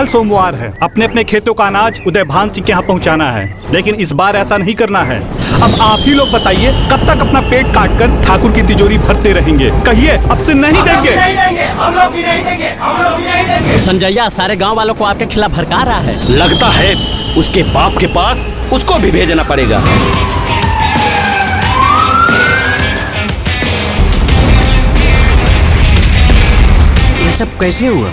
कल सोमवार है, अपने अपने खेतों का अनाज उदय भान सिंह के यहाँ पहुँचाना है, लेकिन इस बार ऐसा नहीं करना है। अब आप ही लोग बताइए, कब तक अपना पेट काट कर ठाकुर की तिजोरी भरते रहेंगे? कहिए, अब से नहीं देंगे। हम लोग भी नहीं देंगे, हम लोग भी नहीं देंगे। संजैया सारे गांव वालों को आपके खिलाफ भड़का रहा है। लगता है उसके बाप के पास उसको भी भेजना पड़ेगा। ये सब कैसे हुआ?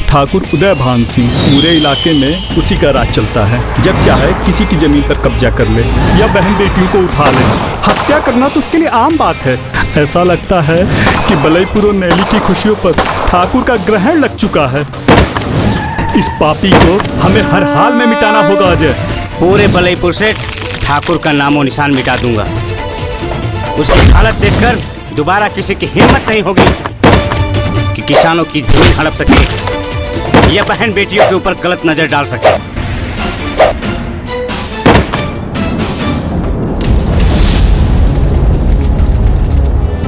ठाकुर उदय भान सिंह पूरे इलाके में उसी का राज चलता है। जब चाहे किसी की जमीन पर कब्जा कर ले या बहन बेटियों को उठा ले। हत्या करना तो उसके लिए आम बात है। ऐसा लगता है कि बलईपुर और नैली की खुशियों पर ठाकुर का ग्रहण लग चुका है। इस पापी को हमें हर हाल में मिटाना होगा अजय। पूरे बलईपुर से ठाकुर का नामो निशान मिटा दूंगा। उसकी हालत देखकर दोबारा किसी की हिम्मत नहीं होगी कि किसानों की जमीन हड़प सके या बहन बेटियों के ऊपर गलत नजर डाल सके।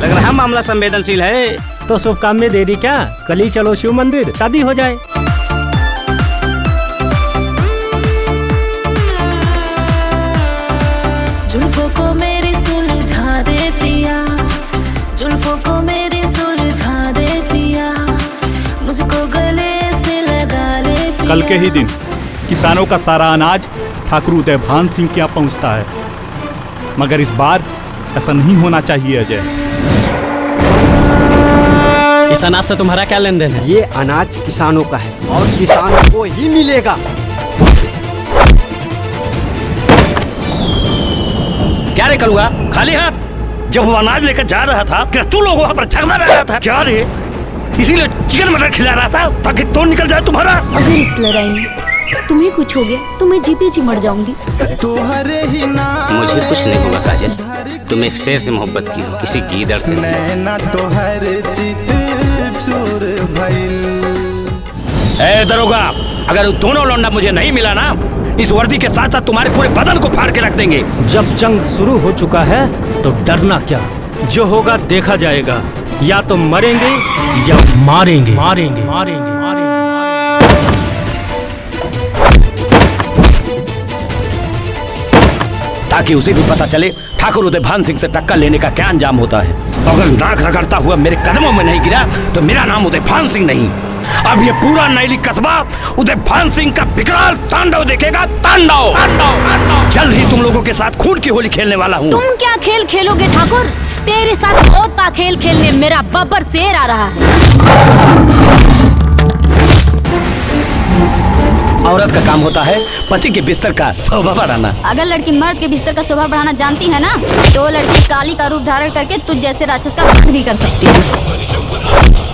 लग रहा मामला संवेदनशील है। तो शुभ काम में देरी क्या? कल ही चलो शिव मंदिर, शादी हो जाए। जुल्फों को मेरी सुलझा दे पिया, जुल्फों को मेरी सुलझा दे पिया, मुझको गले से लगा ले पिया। कल के ही दिन किसानों का सारा अनाज ठाकुर उदय भान सिंह के यहाँ पहुँचता है, मगर इस बार ऐसा नहीं होना चाहिए अजय। इस अनाज से तुम्हारा क्या लेन देन है? ये अनाज किसानों का है और किसानों को ही मिलेगा। क्या रे कलुआ, खाली हाथ जब वो अनाज लेकर जा रहा था, क्या तू लोग वहाँ पर झगड़ा रहा था? क्या रे, इसीलिए चिकन मटन खिला रहा था ताकि तोड़ निकल जाए तुम्हारा? अगर इस लड़ाई में तुम्हें कुछ हो गया तो मैं जीते जी मर जाऊंगी। मुझे कुछ नहीं होगा काजल, तुम एक शेर से मोहब्बत की हो, किसी गीदड़ से ए दरोगा, अगर वो दोनों लौंडा मुझे नहीं मिला ना, इस वर्दी के साथ साथ तुम्हारे पूरे बदन को फाड़ के रख देंगे। जब जंग शुरू हो चुका है तो डरना क्या? जो होगा देखा जाएगा। या तो मरेंगे या मारेंगे मारेंगे मारेंगे मारेंगे। ताकि उसे भी पता चले ठाकुर उदय भान सिंह से टक्कर लेने का क्या अंजाम होता है। अगर नाक रगड़ता हुआ मेरे कदमों में नहीं गिरा तो मेरा नाम उदय भान सिंह नहीं। अब ये पूरा नैली कस्बा उदय भान सिंह का विकराल तांडव देखेगा। तांडव जल्द ही तुम लोगों के साथ खून की होली खेलने वाला हूँ। तुम क्या खेल खेलोगे ठाकुर? तेरे साथ मौत का खेल खेलने मेरा बब्बर शेर आ रहा है। औरत का काम होता है पति के बिस्तर का शोभा बढ़ाना। अगर लड़की मर्द के बिस्तर का शोभा बढ़ाना जानती है ना, तो लड़की काली का रूप धारण करके तुझ जैसे राक्षस का वध भी कर सकती है।